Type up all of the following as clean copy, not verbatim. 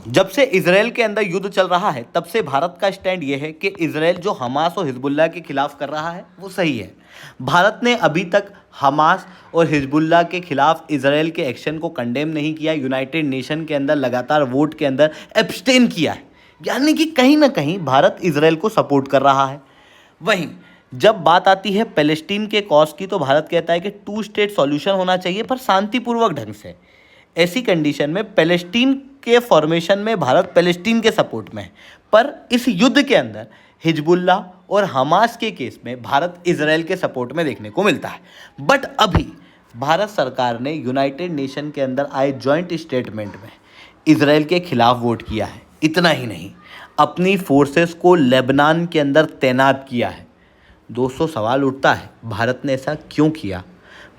जब से इजराइल के अंदर युद्ध चल रहा है तब से भारत का स्टैंड यह है कि इजराइल जो हमास और हिजबुल्लाह के खिलाफ कर रहा है वो सही है। भारत ने अभी तक हमास और हिजबुल्लाह के खिलाफ इजराइल के एक्शन को कंडेम नहीं किया। यूनाइटेड नेशन के अंदर लगातार वोट के अंदर एब्सटेन किया है, यानी कि कहीं ना कहीं भारत इजराइल को सपोर्ट कर रहा है। वहीं जब बात आती है पैलेस्टीन के कॉज की तो भारत कहता है कि 2 स्टेट सॉल्यूशन होना चाहिए पर शांतिपूर्वक ढंग से। ऐसी कंडीशन में पैलेस्टीन के फॉर्मेशन में भारत पैलेस्टीन के सपोर्ट में है, पर इस युद्ध के अंदर हिजबुल्लाह और हमास के केस में भारत इजराइल के सपोर्ट में देखने को मिलता है। बट अभी भारत सरकार ने यूनाइटेड नेशन के अंदर आए जॉइंट स्टेटमेंट में इजराइल के खिलाफ वोट किया है। इतना ही नहीं, अपनी फोर्सेस को लेबनान के अंदर तैनात किया है। दोस्तों, सवाल उठता है भारत ने ऐसा क्यों किया?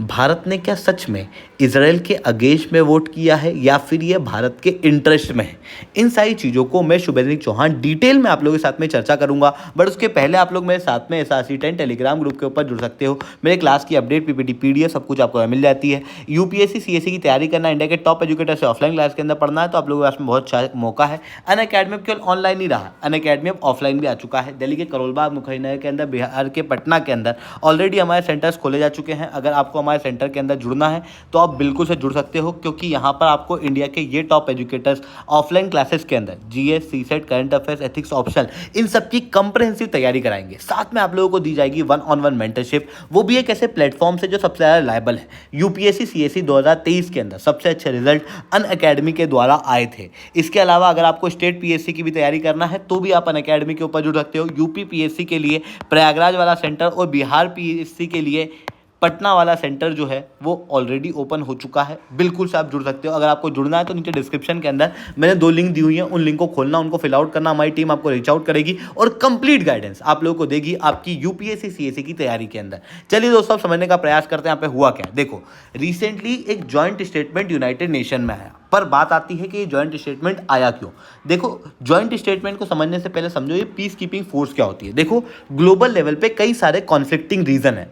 भारत ने क्या सच में इजराइल के अगेंस्ट में वोट किया है या फिर ये भारत के इंटरेस्ट में है? इन सारी चीज़ों को मैं शुभेंद्र चौहान डिटेल में आप लोगों के साथ में चर्चा करूंगा। बट उसके पहले आप लोग मेरे साथ में SRC10 टेलीग्राम ग्रुप के ऊपर जुड़ सकते हो। मेरे क्लास की अपडेट PPT PDF सब कुछ आपको मिल जाती है। UPSC CSE की तैयारी करना, इंडिया के टॉप एजुकेटर से ऑफलाइन क्लास के अंदर पढ़ना है तो आप लोगों के पास में बहुत अच्छा मौका है। अनअकैडमी केवल ऑनलाइन ही रहा, अनअकैडमी अब ऑफलाइन भी आ चुका है। दिल्ली के करोलबाग, मुखरीनगर के अंदर, बिहार के पटना के अंदर ऑलरेडी हमारे सेंटर्स खोले जा चुके हैं। अगर आपको हमारे सेंटर के अंदर जुड़ना है तो आप बिल्कुल से जुड़ सकते हो, क्योंकि यहाँ पर आपको इंडिया के ये टॉप एजुकेटर्स ऑफलाइन क्लासेस के अंदर GS, CSET, current affairs, ethics, optional इन सब की कंप्रहेंसिव तैयारी कराएंगे। साथ में आप लोगों को दी जाएगी 1-on-1 मेंटरशिप, वो भी एक ऐसे प्लेटफॉर्म से जो सबसे ज़्यादा रिलायबल है। UPSC CSE 2023 के अंदर सबसे अच्छे रिजल्ट अनअकैडमी के द्वारा आए थे। इसके अलावा अगर आपको स्टेट PSC की भी तैयारी करना है तो भी आप अनअकैडमी के ऊपर जुड़ सकते हो। UP PSC के लिए प्रयागराज वाला सेंटर और बिहार PSC के लिए पटना वाला सेंटर जो है वो ऑलरेडी ओपन हो चुका है। बिल्कुल से आप जुड़ सकते हो। अगर आपको जुड़ना है तो नीचे डिस्क्रिप्शन के अंदर मैंने 2 लिंक दी हुई हैं, उन लिंक को खोलना, उनको फिल आउट करना। हमारी टीम आपको रीच आउट करेगी और कंप्लीट गाइडेंस आप लोगों को देगी आपकी UPSC CSE की तैयारी के अंदर। चलिए दोस्तों, समझने का प्रयास करते हैं यहाँ पे हुआ क्या। देखो, रिसेंटली एक जॉइंट स्टेटमेंट यूनाइटेड नेशन में आया, पर बात आती है कि ये जॉइंट स्टेटमेंट आया क्यों। देखो, जॉइंट स्टेटमेंट को समझने से पहले समझो ये पीस कीपिंग फोर्स क्या होती है। देखो, ग्लोबल लेवल पे कई सारे कॉन्फ्लिक्टिंग रीजन है,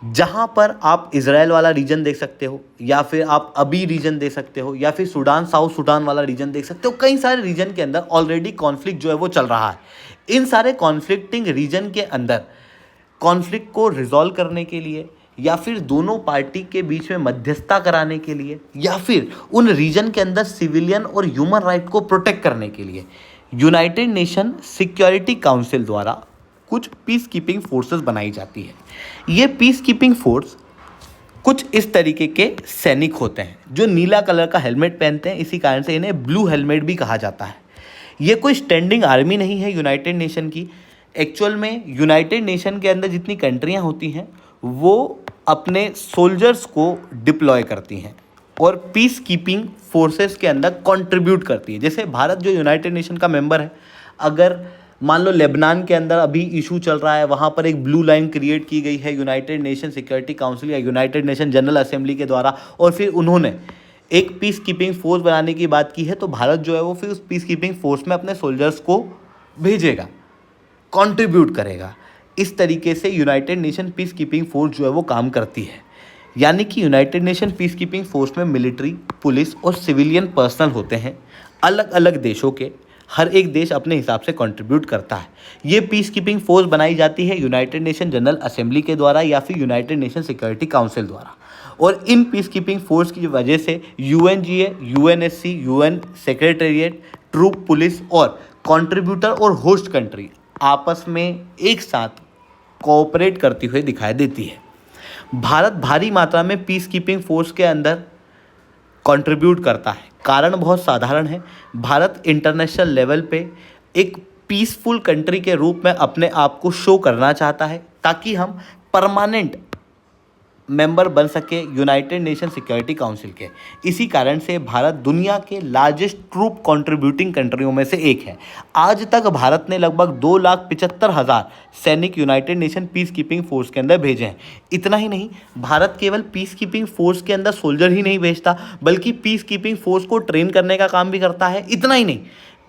जहां पर आप इजराइल वाला रीजन देख सकते हो, या फिर आप अभी रीजन देख सकते हो, या फिर सूडान, साउथ सूडान वाला रीजन देख सकते हो। कई सारे रीजन के अंदर ऑलरेडी कॉन्फ्लिक्ट जो है वो चल रहा है। इन सारे कॉन्फ्लिक्टिंग रीजन के अंदर कॉन्फ्लिक्ट को रिजॉल्व करने के लिए, या फिर दोनों पार्टी के बीच में मध्यस्थता कराने के लिए, या फिर उन रीजन के अंदर सिविलियन और ह्यूमन राइट को प्रोटेक्ट करने के लिए यूनाइटेड नेशन सिक्योरिटी काउंसिल द्वारा कुछ पीस कीपिंग फोर्सेस बनाई जाती है। ये पीस कीपिंग फोर्स कुछ इस तरीके के सैनिक होते हैं जो नीला कलर का हेलमेट पहनते हैं, इसी कारण से इन्हें ब्लू हेलमेट भी कहा जाता है। ये कोई स्टैंडिंग आर्मी नहीं है यूनाइटेड नेशन की। एक्चुअल में यूनाइटेड नेशन के अंदर जितनी कंट्रियां होती हैं वो अपने सोल्जर्स को डिप्लॉय करती हैं और पीस कीपिंग फोर्सेस के अंदर कंट्रीब्यूट करती है। जैसे भारत जो यूनाइटेड नेशन का मेंबर है, अगर मान लो लेबनान के अंदर अभी इशू चल रहा है, वहाँ पर एक ब्लू लाइन क्रिएट की गई है यूनाइटेड नेशन सिक्योरिटी काउंसिल या यूनाइटेड नेशन जनरल असेंबली के द्वारा, और फिर उन्होंने एक पीस कीपिंग फोर्स बनाने की बात की है, तो भारत जो है वो फिर उस पीस कीपिंग फोर्स में अपने सोल्जर्स को भेजेगा, कंट्रीब्यूट करेगा। इस तरीके से United nation peace keeping force जो है वो काम करती है। यानी कि United nation peace keeping force में मिलिट्री, पुलिस और सिविलियन पर्सनल होते हैं अलग अलग देशों के। हर एक देश अपने हिसाब से कंट्रीब्यूट करता है। ये पीस कीपिंग फोर्स बनाई जाती है यूनाइटेड नेशन जनरल असेंबली के द्वारा या फिर यूनाइटेड नेशन सिक्योरिटी काउंसिल द्वारा। और इन पीस कीपिंग फोर्स की वजह से UNGA, UNSC, UN secretariat, troop, police और कंट्रीब्यूटर और होस्ट कंट्री आपस में एक साथ कोऑपरेट करती हुई दिखाई देती है। भारत भारी मात्रा में पीस कीपिंग फोर्स के अंदर कंट्रीब्यूट करता है। कारण बहुत साधारण है, भारत इंटरनेशनल लेवल पे एक पीसफुल कंट्री के रूप में अपने आप को शो करना चाहता है, ताकि हम परमानेंट मेंबर बन सके यूनाइटेड नेशन सिक्योरिटी काउंसिल के। इसी कारण से भारत दुनिया के लार्जेस्ट ट्रूप कंट्रीब्यूटिंग कंट्रियों में से एक है। आज तक भारत ने लगभग 2,75,000 सैनिक United nation peace keeping force के अंदर भेजे हैं। इतना ही नहीं, भारत केवल पीस कीपिंग फोर्स के अंदर सोल्जर ही नहीं भेजता, बल्कि पीस कीपिंग फोर्स को ट्रेन करने का काम भी करता है। इतना ही नहीं,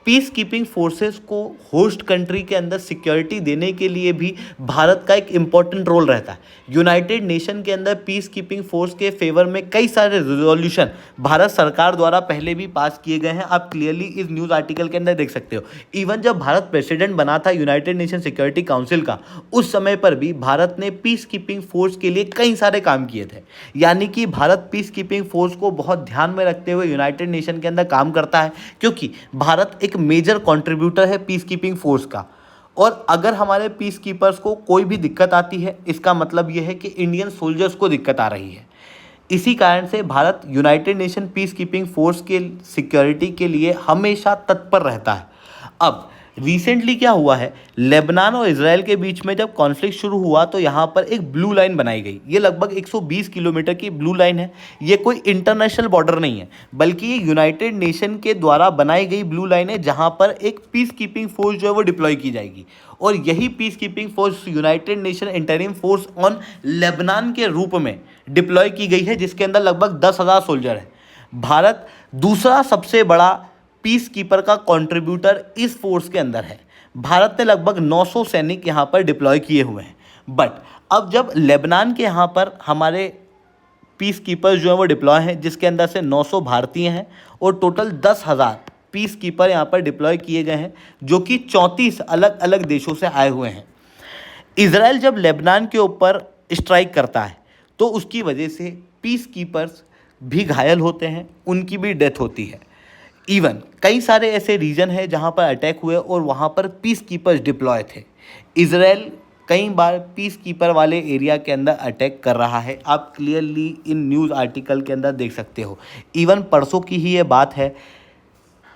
पीस कीपिंग फोर्सेस को होस्ट कंट्री के अंदर सिक्योरिटी देने के लिए भी भारत का एक इम्पॉर्टेंट रोल रहता है। यूनाइटेड नेशन के अंदर पीस कीपिंग फोर्स के फेवर में कई सारे रिजोल्यूशन भारत सरकार द्वारा पहले भी पास किए गए हैं। आप क्लियरली इस न्यूज़ आर्टिकल के अंदर देख सकते हो। इवन जब भारत प्रेसिडेंट बना था यूनाइटेड नेशन सिक्योरिटी काउंसिल का, उस समय पर भी भारत ने पीस कीपिंग फोर्स के लिए कई सारे काम किए थे। यानी कि भारत पीस कीपिंग फोर्स को बहुत ध्यान में रखते हुए यूनाइटेड नेशन के अंदर काम करता है, क्योंकि भारत एक मेजर कंट्रीब्यूटर है पीस कीपिंग फोर्स का। और अगर हमारे पीस कीपर्स को कोई भी दिक्कत आती है, इसका मतलब यह है कि इंडियन सोल्जर्स को दिक्कत आ रही है। इसी कारण से Bharat United nation peace keeping force के सिक्योरिटी के लिए हमेशा तत्पर रहता है। अब रिसेंटली क्या हुआ है, लेबनान और इजराइल के बीच में जब कॉन्फ्लिक्ट शुरू हुआ तो यहाँ पर एक ब्लू लाइन बनाई गई। ये लगभग 120 किलोमीटर की ब्लू लाइन है। ये कोई इंटरनेशनल बॉर्डर नहीं है, बल्कि ये यूनाइटेड नेशन के द्वारा बनाई गई ब्लू लाइन है, जहाँ पर एक पीस कीपिंग फोर्स जो है वो डिप्लॉय की जाएगी। और यही peace keeping force United nation interim force on Lebanon के रूप में डिप्लॉय की गई है, जिसके अंदर लगभग 10,000 सोल्जर हैं। भारत दूसरा सबसे बड़ा पीस कीपर का कंट्रीब्यूटर इस फोर्स के अंदर है। भारत ने लगभग 900 सैनिक यहाँ पर डिप्लॉय किए हुए हैं। बट अब जब लेबनान के यहाँ पर हमारे पीस कीपर्स जो हैं वो डिप्लॉय हैं, जिसके अंदर से 900 भारतीय हैं और टोटल 10,000 पीस कीपर यहाँ पर डिप्लॉय किए गए हैं, जो कि 34 अलग अलग देशों से आए हुए हैं। इजराइल जब लेबनान के ऊपर स्ट्राइक करता है तो उसकी वजह से पीस कीपर्स भी घायल होते हैं, उनकी भी डेथ होती है। इवन कई सारे ऐसे रीजन हैं जहां पर अटैक हुए और वहां पर पीस कीपर्स डिप्लॉय थे। इजराइल कई बार पीस कीपर वाले एरिया के अंदर अटैक कर रहा है। आप क्लियरली इन न्यूज़ आर्टिकल के अंदर देख सकते हो। इवन परसों की ही ये बात है,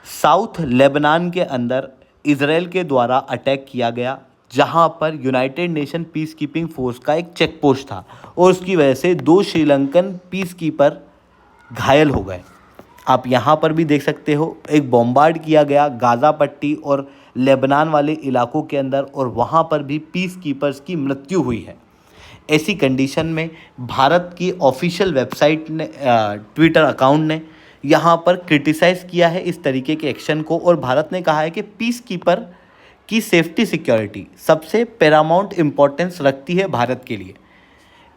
साउथ लेबनान के अंदर इजराइल के द्वारा अटैक किया गया, जहां पर United nation peace keeping force का एक चेक पोस्ट था और उसकी वजह से 2 श्रीलंकन पीस कीपर घायल हो गए। आप यहाँ पर भी देख सकते हो, एक बॉम्बार्ड किया गया गाज़ा पट्टी और लेबनान वाले इलाकों के अंदर, और वहाँ पर भी पीस कीपर्स की मृत्यु हुई है। ऐसी कंडीशन में भारत की ऑफिशियल वेबसाइट ने, ट्विटर अकाउंट ने यहाँ पर क्रिटिसाइज़ किया है इस तरीके के एक्शन को, और भारत ने कहा है कि पीस कीपर की सेफ्टी सिक्योरिटी सबसे पैरामाउंट इम्पोर्टेंस रखती है भारत के लिए।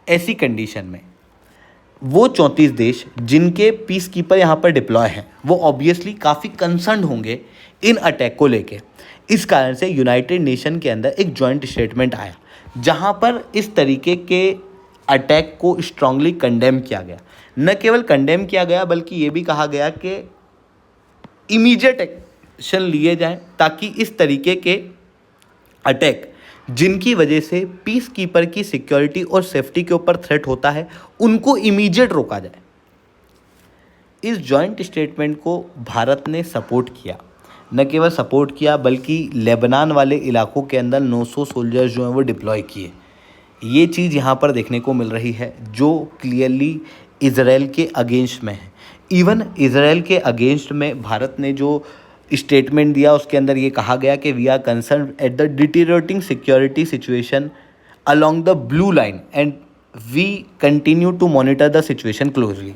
ऐसी कंडीशन में वो 34 देश जिनके पीस कीपर यहाँ पर डिप्लॉय हैं, वो ऑब्वियसली काफ़ी कंसर्न होंगे इन अटैक को लेके। इस कारण से यूनाइटेड नेशन के अंदर एक जॉइंट स्टेटमेंट आया, जहाँ पर इस तरीके के अटैक को स्ट्रांगली कंडेम किया गया। न केवल कंडेम किया गया, बल्कि ये भी कहा गया कि इमीडिएट एक्शन लिए जाएं, ताकि इस तरीके के अटैक जिनकी वजह से पीस कीपर की सिक्योरिटी और सेफ्टी के ऊपर थ्रेट होता है, उनको इमीडिएट रोका जाए। इस जॉइंट स्टेटमेंट को भारत ने सपोर्ट किया। न केवल सपोर्ट किया, बल्कि लेबनान वाले इलाकों के अंदर 900 सोल्जर्स जो हैं वो डिप्लॉय किए। ये चीज़ यहाँ पर देखने को मिल रही है, जो क्लियरली इजराइल के अगेंस्ट में है। इवन इजराइल के अगेंस्ट में भारत ने जो स्टेटमेंट दिया, उसके अंदर ये कहा गया कि we are concern at the deteriorating security situation along the blue line and we continue to monitor the situation closely.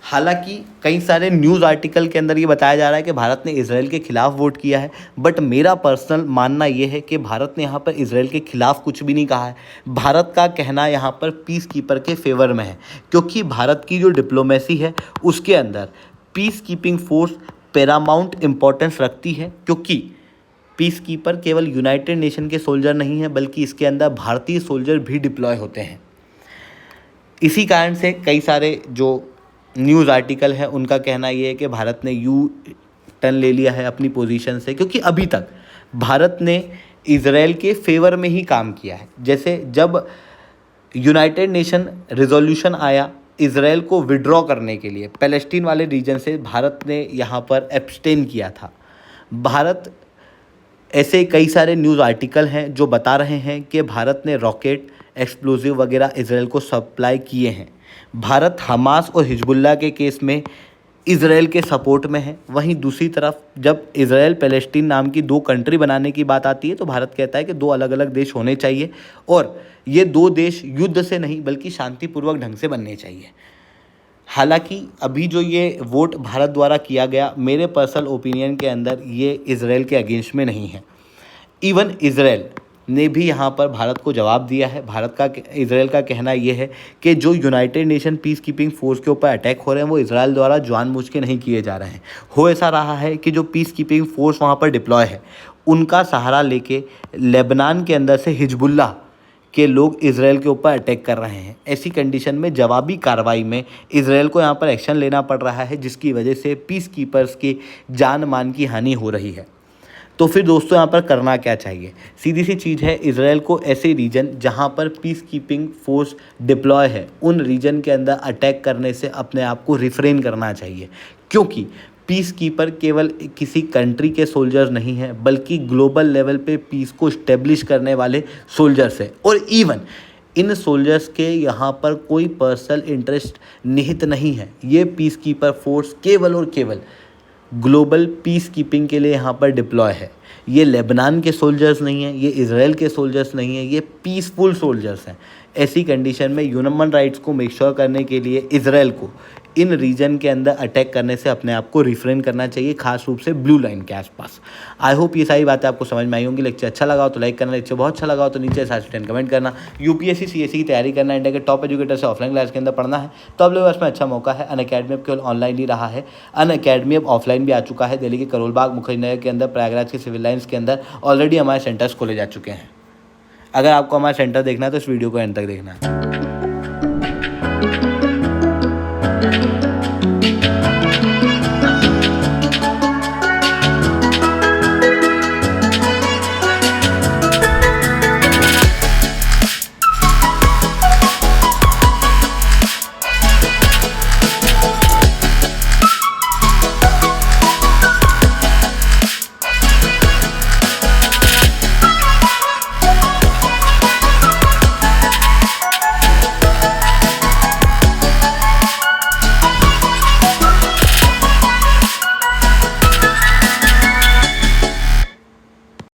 हालांकि कई सारे न्यूज़ आर्टिकल के अंदर ये बताया जा रहा है कि भारत ने इजराइल के खिलाफ वोट किया है, बट मेरा पर्सनल मानना ये है कि भारत ने यहाँ पर इजराइल के खिलाफ कुछ भी नहीं कहा है। भारत का कहना यहाँ पर पीस कीपर के फेवर में है, क्योंकि भारत की जो डिप्लोमेसी है उसके अंदर peace keeping force Paramount importance रखती है, क्योंकि पीस कीपर केवल यूनाइटेड नेशन के सोल्जर नहीं हैं, बल्कि इसके अंदर भारतीय सोल्जर भी डिप्लॉय होते हैं। इसी कारण से कई सारे जो न्यूज़ आर्टिकल है उनका कहना ये है कि भारत ने यू टर्न ले लिया है अपनी पोजीशन से, क्योंकि अभी तक भारत ने इजराइल के फेवर में ही काम किया है। जैसे जब यूनाइटेड नेशन रिजोल्यूशन आया इजराइल को विड्रॉ करने के लिए पैलेस्टीन वाले रीजन से, भारत ने यहाँ पर एब्सटेन किया था। भारत ऐसे कई सारे न्यूज़ आर्टिकल हैं जो बता रहे हैं कि भारत ने रॉकेट, एक्सप्लोजिव वगैरह इजराइल को सप्लाई किए हैं। भारत हमास और हिजबुल्लाह के केस में इजराइल के सपोर्ट में है। वहीं दूसरी तरफ जब इजराइल पैलेस्टीन नाम की 2 कंट्री बनाने की बात आती है तो भारत कहता है कि 2 अलग अलग देश होने चाहिए, और ये 2 देश युद्ध से नहीं बल्कि शांतिपूर्वक ढंग से बनने चाहिए। हालांकि अभी जो ये वोट भारत द्वारा किया गया, मेरे पर्सनल ओपिनियन के अंदर ये इजराइल के अगेंस्ट में नहीं है। इवन इजराइल ने भी यहाँ पर भारत को जवाब दिया है। इजराइल का कहना यह है कि जो United nation peace keeping force के ऊपर अटैक हो रहे हैं वो इजराइल द्वारा जानबूझ के नहीं किए जा रहे हैं। हो ऐसा रहा है कि जो पीस कीपिंग फोर्स वहाँ पर डिप्लॉय है उनका सहारा लेके लेबनान के अंदर से हिजबुल्लाह के लोग इजराइल के ऊपर अटैक कर रहे हैं। ऐसी कंडीशन में जवाबी कार्रवाई में इजराइल को यहाँ पर एक्शन लेना पड़ रहा है, जिसकी वजह से पीस कीपर्स की जान मान की हानि हो रही है। तो फिर दोस्तों यहाँ पर करना क्या चाहिए? सीधी सी चीज़ है, इजराइल को ऐसे रीजन जहाँ पर पीस कीपिंग फोर्स डिप्लॉय है उन रीजन के अंदर अटैक करने से अपने आप को रिफ्रेन करना चाहिए, क्योंकि पीस कीपर केवल किसी कंट्री के सोल्जर्स नहीं हैं बल्कि ग्लोबल लेवल पे पीस को इस्टेब्लिश करने वाले सोल्जर्स हैं। और इवन इन सोल्जर्स के यहाँ पर कोई पर्सनल इंटरेस्ट निहित नहीं है। ये पीस कीपर फोर्स केवल और केवल ग्लोबल पीस कीपिंग के लिए यहाँ पर डिप्लॉय है। ये लेबनान के सोल्जर्स नहीं हैं, ये इजराइल के सोल्जर्स नहीं हैं, ये पीसफुल सोल्जर्स हैं। ऐसी कंडीशन में ह्यूमन राइट्स को मेक श्योर करने के लिए इजराइल को इन रीजन के अंदर अटैक करने से अपने आप को रिफ्रेन करना चाहिए, खास रूप से ब्लू लाइन के आसपास। आई होप ये सारी बातें आपको समझ में आई होंगी। लेक्चर अच्छा लगा हो तो लाइक करना, लेक्चर बहुत अच्छा लगा हो तो नीचे 7 कमेंट करना। यूपीएससी सीएससी की तैयारी करना, इंडिया के टॉप एजुकेटर से ऑफलाइन क्लास के अंदर पढ़ना है तो आप लोगों के पास में अच्छा मौका है। अनअकैडमी अब केवल ऑनलाइन ही रहा है, अनअकैडमी अब ऑफलाइन भी आ चुका है। दिल्ली के करोल बाग, मुखर्जी के अंदर, प्रयागराज के सिविल लाइन्स के अंदर ऑलरेडी हमारे सेंटर्स खोले जा चुके हैं। अगर आपको हमारा सेंटर देखना है तो इस वीडियो को एंड तक देखना है।